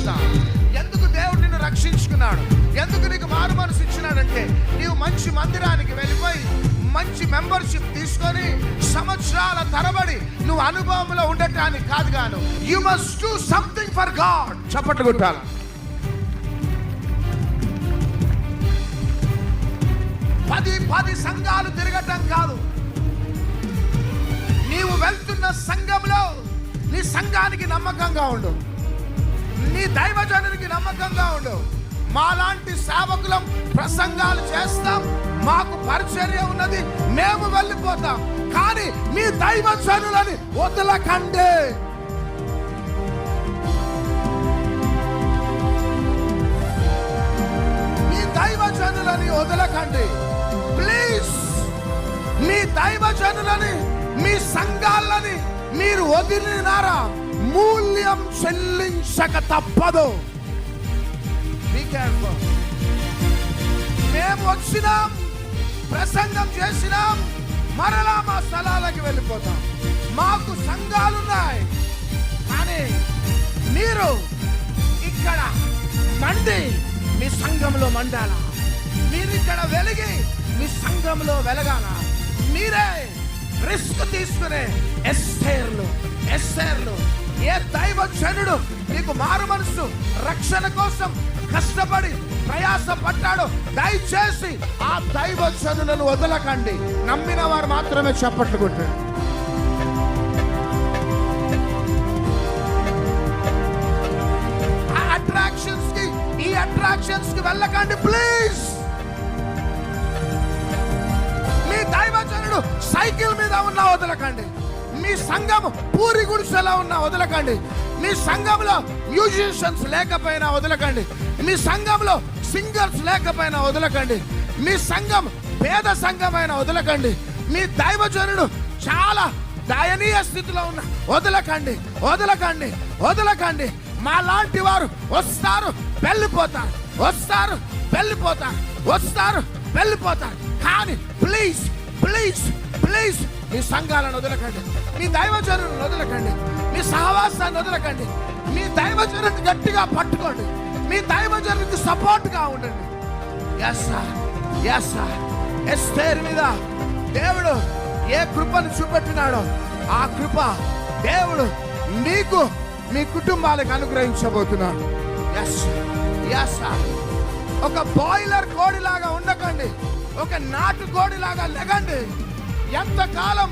చేస్తావు. ఎందుకు దేవుడు నిన్ను రక్షించుకున్నాడు, ఎందుకు నీకు మారు మనసు ఇచ్చినాడంటే నీవు మంచి మందిరానికి వెళ్ళిపోయి మంచి మెంబర్షిప్ తీసుకొని సంవత్సరాల తరబడి నువ్వు అనుభవంలో ఉండటానికి కాదు గాను. You must do something for God. చప్పట్లు కొట్టాలి. పది సంఘాలు తిరగటం కాదు. నీవు వెళ్తున్న సంఘంలో నీ సంఘానికి నమ్మకంగా ఉండు, నీ దైవజనునికి నమ్మకంగా ఉండు. మాలాంటి సేవకులం ప్రసంగాలు చేస్తాం, మాకు పరిచర్య ఉన్నది, మేము వెళ్ళిపోతాం. కానీ మీ దైవజనులని వదలకండి. మీ దైవజనులని వదలకండి ప్లీజ్. మీ దైవజనులని, మీ సంఘాలని మీరు వదిలినారా మూల్యం చెల్లించక తప్పదు. మేము వచ్చినాం, ప్రసంగం చేసినాం, మరలా మా స్థలాలకు వెళ్ళిపోతాం. మాకు సంఘాలున్నాయి, కానీ మీరు ఇక్కడ మండి మీ సంఘంలో మండాల, మీరు ఇక్కడ వెలిగి మీ సంఘంలో వెలగాల. మీరే రిస్క్ తీసుకునే ఎస్సేర్లు. ఏ దైవజనుడు నీకు మారు మనసు రక్షణ కోసం కష్టపడి ప్రయాస పడ్డాడో దయచేసి ఆ దైవజనులను వదలకండి. నమ్మిన వారు మాత్రమే చప్పట్లు కొట్టండి. ఈ అట్రాక్షన్స్ కి వెళ్ళకండి ప్లీజ్. మీ దైవజనుడు సైకిల్ మీద ఉన్నా వదలకండి. మీ సంఘం పూరి గుడిసెలా ఉన్నా వదలకండి. మీ సంఘంలో మ్యూజిషియన్స్ లేకపోయినా వదలకండి. మీ సంఘంలో సింగర్స్ లేకపోయినా వదలకండి. మీ సంఘం పేద సంఘమైన వదలకండి. మీ దైవజనుడు చాలా దయనీయ స్థితిలో ఉన్న వదలకండి, వదలకండి, వదలకండి. మా లాంటి వారు వస్తారు, వెళ్ళిపోతారు, వస్తారు, వెళ్ళిపోతారు, వస్తారు, వెళ్ళిపోతారు. కానీ ప్లీజ్ ప్లీజ్ ప్లీజ్ మీ సంఘాలను వదలకండి, మీ దైవజనులను వదలకండి, మీ సహవాసాన్ని వదలకండి. మీ దైవజనుని గట్టిగా పట్టుకోండి, మీ దైవజనునికి సపోర్ట్గా ఉండండి. ఎస్తేరు మీద దేవుడు ఏ కృపను చూపెట్టినాడో ఆ కృప దేవుడు మీకు మీ కుటుంబాలకు అనుగ్రహించబోతున్నాడు. ఒక బాయిలర్ కోడిలాగా ఉండకండి, ఒక నాటు కోడిలాగా లెగండి. ఎంతకాలం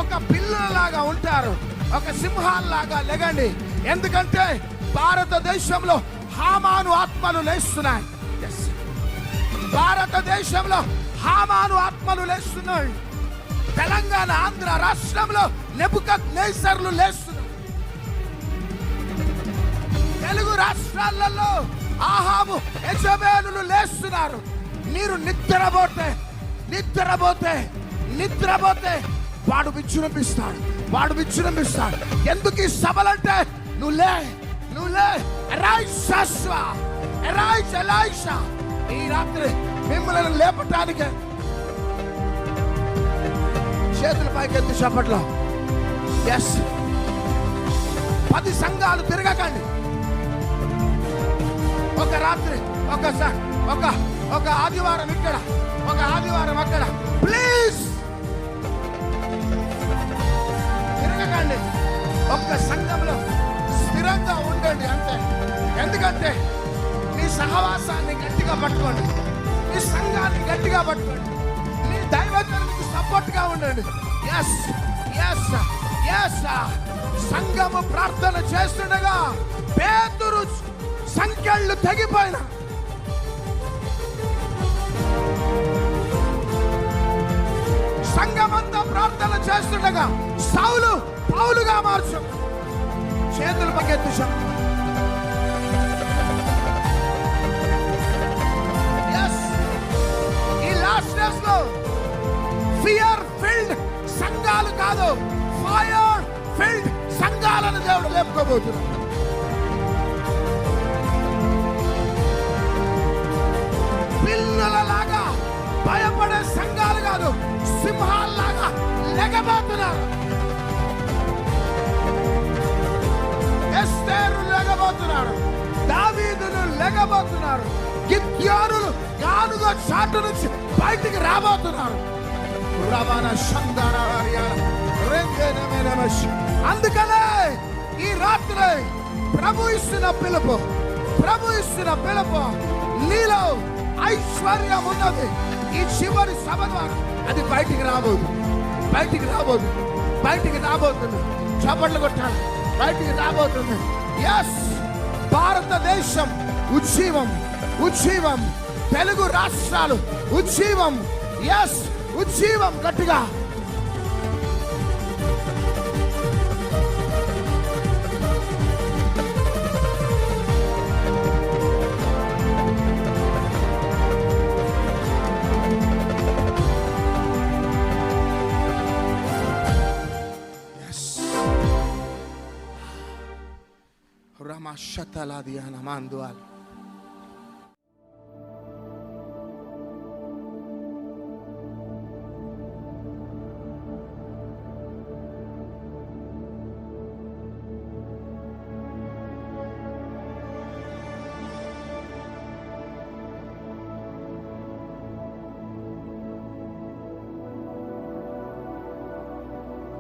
ఒక పిల్లలాగా ఉంటారు, ఒక సింహాల్లాగా లెగండి. ఎందుకంటే భారతదేశంలో హామాను ఆత్మలు లేస్తున్నాయి. భారతదేశంలో హామాను ఆత్మలు లేస్తున్నాయి. తెలంగాణ, ఆంధ్ర రాష్ట్రంలో నెబుకద్నెజర్లు లేస్తున్నారు. తెలుగు రాష్ట్రాలలో ఆహాబు, యెజబెలు లేస్తున్నారు. మీరు నిద్రపోతే వాడు విజృంభిస్తాడు, వాడు విజృంభిస్తాడు. ఎందుకు ఈ సభలంటే నువ్వు లే. ఎలైషా ఈ రాత్రి మిమ్మల్ని లేపటానికి చేతుల పైకెత్తి చప్పట్లో. 10 సంఘాలు తిరగకండి. ఒక రాత్రి ఒక ఆదివారం ఇక్కడ, ఒక ఆదివారం అక్కడ. ప్లీజ్ తిరగకండి. ఒక్క సంఘంలో స్థిరంగా ఉండండి అంతే. ఎందుకంటే మీ సహవాసాన్ని గట్టిగా పట్టుకోండి, మీ సంఘాన్ని గట్టిగా పట్టుకోండి, మీ దైవజనునికి సపోర్ట్గా ఉండండి. సంఘము ప్రార్థన చేస్తుండగా పేతురు సంఖ్యలు తెగిపోయిన సంఘమంతా ప్రార్థన చేస్తుండగా సౌలు పౌలుగా మార్చు. చేతులు పకెత్తు. ఈ లాస్ట్ డేస్ లో ఫియర్ ఫిల్డ్ సంఘాలు కాదు, ఫైర్ ఫిల్డ్ సంఘాలను దేవుడు లేపుకోబోతున్నాడు. పిల్లలలాగా భయపడే సంఘాలు కాదు, సింహాల్లాగా లెగబోతున్నారు. ఎస్తేరు లెగబోతున్నాడు, రాబోతున్నారు. గిద్యోనులు గానుగ చాటు నుంచి బయటికి రాబోతున్నారు. అందుకనే ఈ రాత్రి ప్రభు ఇస్తున్న పిలుపు, ప్రభు ఇస్తున్న పిలుపు, నీలో ఐశ్వర్యం ఉన్నది. ఈ చివరి సభ ద్వారా అది బయటికి రాబోదు, బయటికి రాబోదు, బయటికి రాబోతుంది. చప్పట్లు కొట్టాలి, బయటికి రాబోతుంది. ఎస్, భారతదేశం ఉజ్జీవం, ఉజ్జీవం. తెలుగు రాష్ట్రాలు ఉజ్జీవం. ఎస్, ఉజ్జీవం. గట్టిగా Ramashataladiyana mandual.